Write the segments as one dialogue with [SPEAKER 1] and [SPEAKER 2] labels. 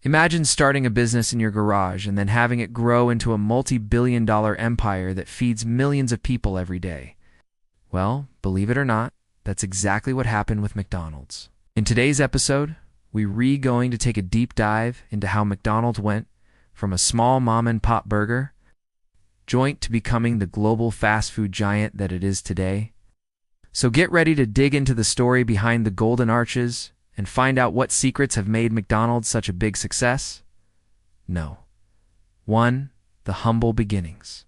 [SPEAKER 1] Imagine starting a business in your garage and then having it grow into a multi-billion-dollar empire that feeds millions of people every day. Well, believe it or not, that's exactly what happened with McDonald's. In today's episode, we're going to take a deep dive into how McDonald's went from a small mom-and-pop burger joint to becoming the global fast food giant that it is today. So get ready to dig into the story behind the golden arches and find out what secrets have made McDonald's such a big success. No. 1. The humble beginnings.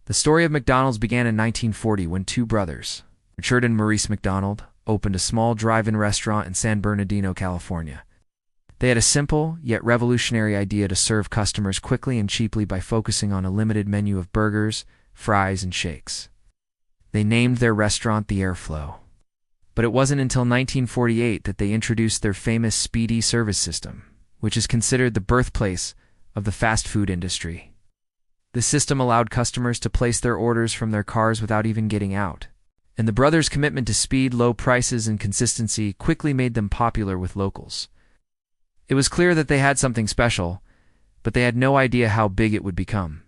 [SPEAKER 1] The story of McDonald's began in 1940 when two brothers, Richard and Maurice McDonald, opened a small drive-in restaurant in San Bernardino, California. They had a simple, yet revolutionary idea to serve customers quickly and cheaply by focusing on a limited menu of burgers, fries, and shakes. They named their restaurant the Airflow. But it wasn't until 1948 that they introduced their famous speedy service system, which is considered the birthplace of the fast food industry. The system allowed customers to place their orders from their cars without even getting out. And the brothers' commitment to speed, low prices, and consistency quickly made them popular with locals. It was clear that they had something special, but they had no idea how big it would become.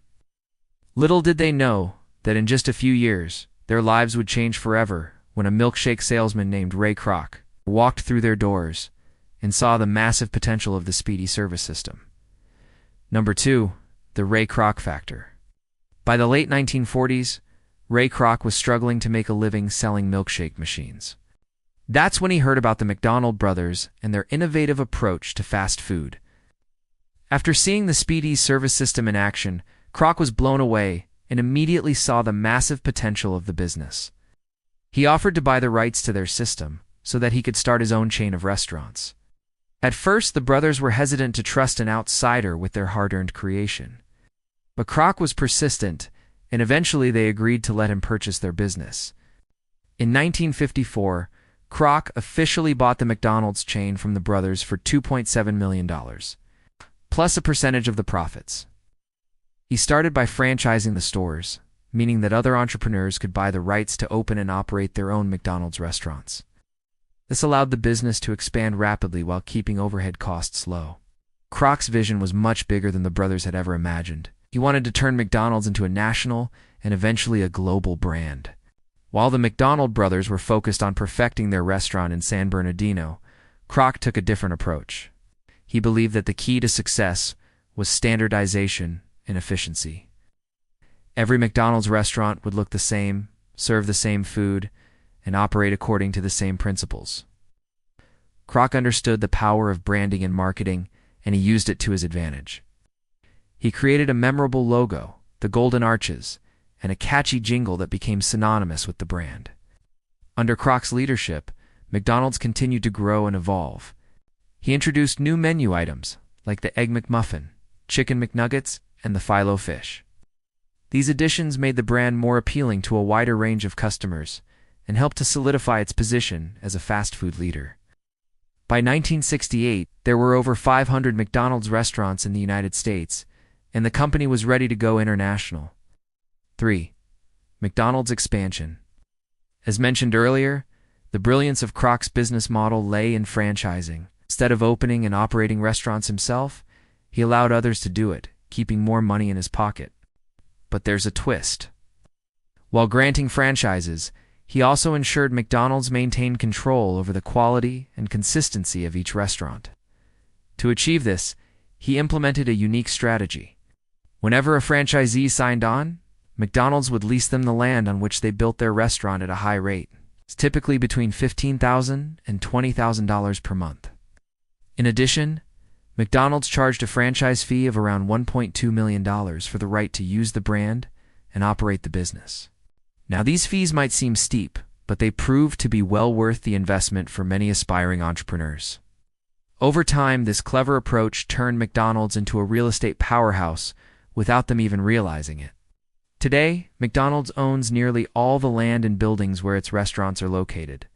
[SPEAKER 1] Little did they know that in just a few years, their lives would change forever when a milkshake salesman named Ray Kroc walked through their doors and saw the massive potential of the speedy service system. Number 2, the Ray Kroc factor. By the late 1940s, Ray Kroc was struggling to make a living selling milkshake machines. That's when he heard about the McDonald brothers and their innovative approach to fast food. After seeing the speedy service system in action, Kroc was blown away and immediately saw the massive potential of the business. He offered to buy the rights to their system so that he could start his own chain of restaurants. At first, the brothers were hesitant to trust an outsider with their hard-earned creation. But Kroc was persistent, and eventually they agreed to let him purchase their business. In 1954, Kroc officially bought the McDonald's chain from the brothers for $2.7 million, plus a percentage of the profits. He started by franchising the stores, meaning that other entrepreneurs could buy the rights to open and operate their own McDonald's restaurants. This allowed the business to expand rapidly while keeping overhead costs low. Kroc's vision was much bigger than the brothers had ever imagined. He wanted to turn McDonald's into a national and eventually a global brand. While the McDonald brothers were focused on perfecting their restaurant in San Bernardino, Kroc took a different approach. He believed that the key to success was standardization and efficiency. Every McDonald's restaurant would look the same, serve the same food, and operate according to the same principles. Kroc understood the power of branding and marketing, and he used it to his advantage. He created a memorable logo, the Golden Arches, and a catchy jingle that became synonymous with the brand. Under Kroc's leadership, McDonald's continued to grow and evolve. He introduced new menu items like the Egg McMuffin, Chicken McNuggets, and the Philo Fish. These additions made the brand more appealing to a wider range of customers and helped to solidify its position as a fast food leader. By 1968, there were over 500 McDonald's restaurants in the United States, and the company was ready to go international. 3. McDonald's expansion. As mentioned earlier, the brilliance of Kroc's business model lay in franchising. Instead of opening and operating restaurants himself, he allowed others to do it, keeping more money in his pocket. But there's a twist. While granting franchises, he also ensured McDonald's maintained control over the quality and consistency of each restaurant. To achieve this, he implemented a unique strategy. Whenever a franchisee signed on, McDonald's would lease them the land on which they built their restaurant at a high rate. It's typically between $15,000 and $20,000 per month. In addition, McDonald's charged a franchise fee of around $1.2 million for the right to use the brand and operate the business. Now, these fees might seem steep, but they proved to be well worth the investment for many aspiring entrepreneurs. Over time, this clever approach turned McDonald's into a real estate powerhouse without them even realizing it. Today, McDonald's owns nearly all the land and buildings where its restaurants are located,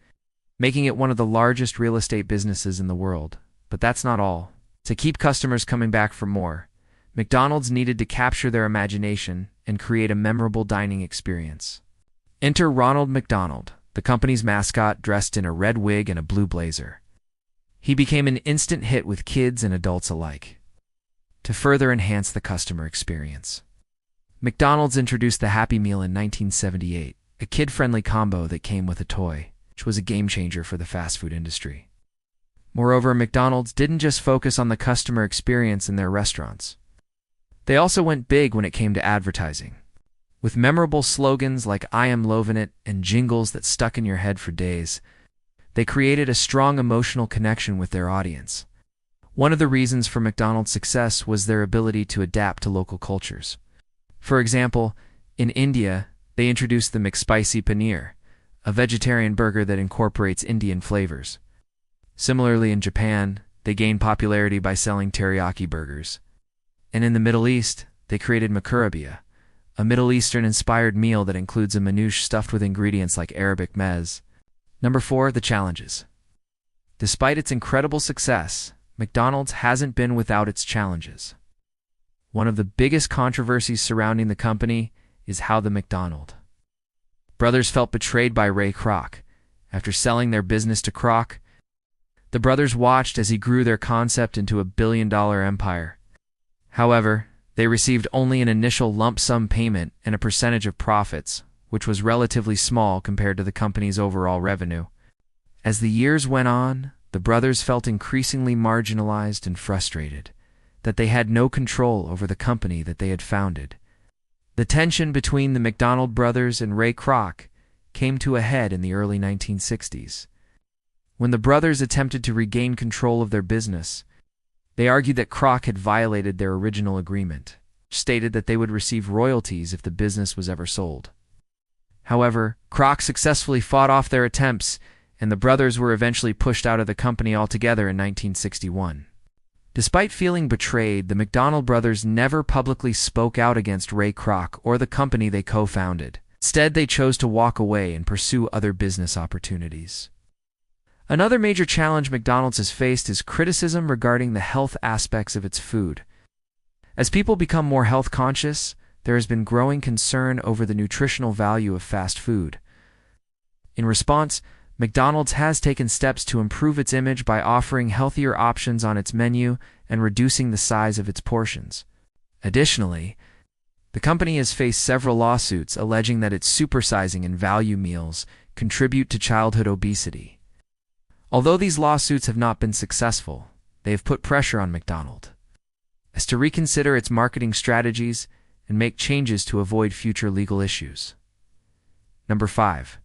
[SPEAKER 1] making it one of the largest real estate businesses in the world. But that's not all. To keep customers coming back for more, McDonald's needed to capture their imagination and create a memorable dining experience. Enter Ronald McDonald, the company's mascot, dressed in a red wig and a blue blazer. He became an instant hit with kids and adults alike. to further enhance the customer experience. McDonald's introduced the Happy Meal in 1978, a kid-friendly combo that came with a toy, which was a game-changer for the fast food industry. Moreover, McDonald's didn't just focus on the customer experience in their restaurants. They also went big when it came to advertising. With memorable slogans like "I am lovin' it" and jingles that stuck in your head for days, they created a strong emotional connection with their audience. One of the reasons for McDonald's success was their ability to adapt to local cultures. For example, in India, they introduced the McSpicy Paneer, a vegetarian burger that incorporates Indian flavors. Similarly, in Japan, they gained popularity by selling teriyaki burgers. And in the Middle East, they created makarabia, a Middle Eastern-inspired meal that includes a manouche stuffed with ingredients like Arabic meze. Number 4, the challenges. Despite its incredible success, McDonald's hasn't been without its challenges. One of the biggest controversies surrounding the company is how the McDonald brothers felt betrayed by Ray Kroc. After selling their business to Kroc, the brothers watched as he grew their concept into a billion-dollar empire. However, they received only an initial lump sum payment and a percentage of profits, which was relatively small compared to the company's overall revenue. As the years went on, the brothers felt increasingly marginalized and frustrated, that they had no control over the company that they had founded. The tension between the McDonald brothers and Ray Kroc came to a head in the early 1960s. When the brothers attempted to regain control of their business, they argued that Kroc had violated their original agreement, which stated that they would receive royalties if the business was ever sold. However, Kroc successfully fought off their attempts, and the brothers were eventually pushed out of the company altogether in 1961. Despite feeling betrayed, the McDonald brothers never publicly spoke out against Ray Kroc or the company they co-founded. Instead, they chose to walk away and pursue other business opportunities. Another major challenge McDonald's has faced is criticism regarding the health aspects of its food. As people become more health conscious, there has been growing concern over the nutritional value of fast food. In response, McDonald's has taken steps to improve its image by offering healthier options on its menu and reducing the size of its portions. Additionally, the company has faced several lawsuits alleging that its supersizing and value meals contribute to childhood obesity. Although these lawsuits have not been successful, they have put pressure on McDonald's as to reconsider its marketing strategies and make changes to avoid future legal issues. Number 5.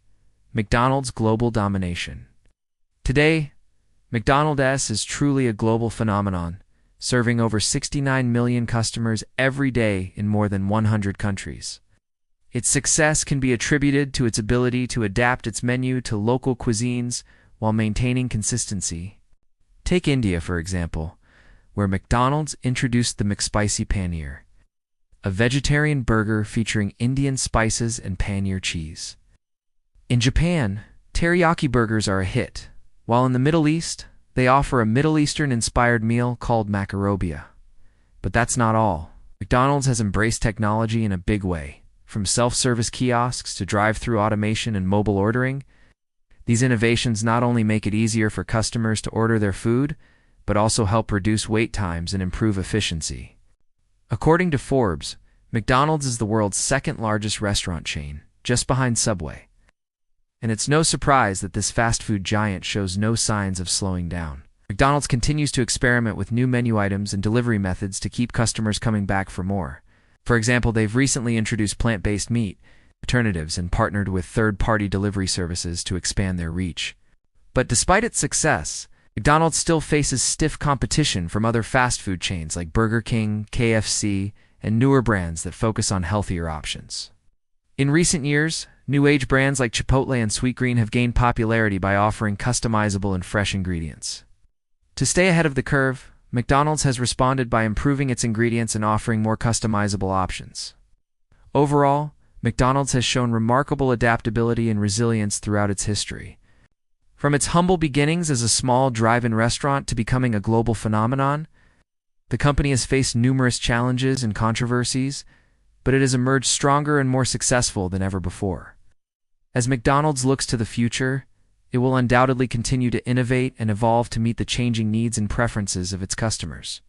[SPEAKER 1] McDonald's global domination. Today, McDonald's is truly a global phenomenon, serving over 69 million customers every day in more than 100 countries. Its success can be attributed to its ability to adapt its menu to local cuisines while maintaining consistency. Take India, for example, where McDonald's introduced the McSpicy Paneer, a vegetarian burger featuring Indian spices and paneer cheese. In Japan, teriyaki burgers are a hit, while in the Middle East, they offer a Middle Eastern-inspired meal called makarobia. But that's not all. McDonald's has embraced technology in a big way, from self-service kiosks to drive-thru automation and mobile ordering. These innovations not only make it easier for customers to order their food, but also help reduce wait times and improve efficiency. According to Forbes, McDonald's is the world's second-largest restaurant chain, just behind Subway. And it's no surprise that this fast food giant shows no signs of slowing down. McDonald's continues to experiment with new menu items and delivery methods to keep customers coming back for more. For example, they've recently introduced plant-based meat alternatives and partnered with third-party delivery services to expand their reach. But despite its success, McDonald's still faces stiff competition from other fast food chains like Burger King, KFC, and newer brands that focus on healthier options. In recent years, new age brands like Chipotle and Sweetgreen have gained popularity by offering customizable and fresh ingredients. To stay ahead of the curve, McDonald's has responded by improving its ingredients and offering more customizable options. Overall, McDonald's has shown remarkable adaptability and resilience throughout its history. From its humble beginnings as a small drive-in restaurant to becoming a global phenomenon, the company has faced numerous challenges and controversies, but it has emerged stronger and more successful than ever before. As McDonald's looks to the future, it will undoubtedly continue to innovate and evolve to meet the changing needs and preferences of its customers.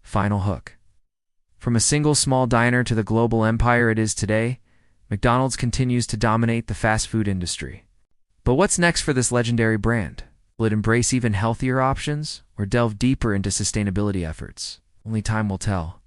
[SPEAKER 1] Final hook. From a single small diner to the global empire it is today, McDonald's continues to dominate the fast food industry. But what's next for this legendary brand? Will it embrace even healthier options or delve deeper into sustainability efforts? Only time will tell.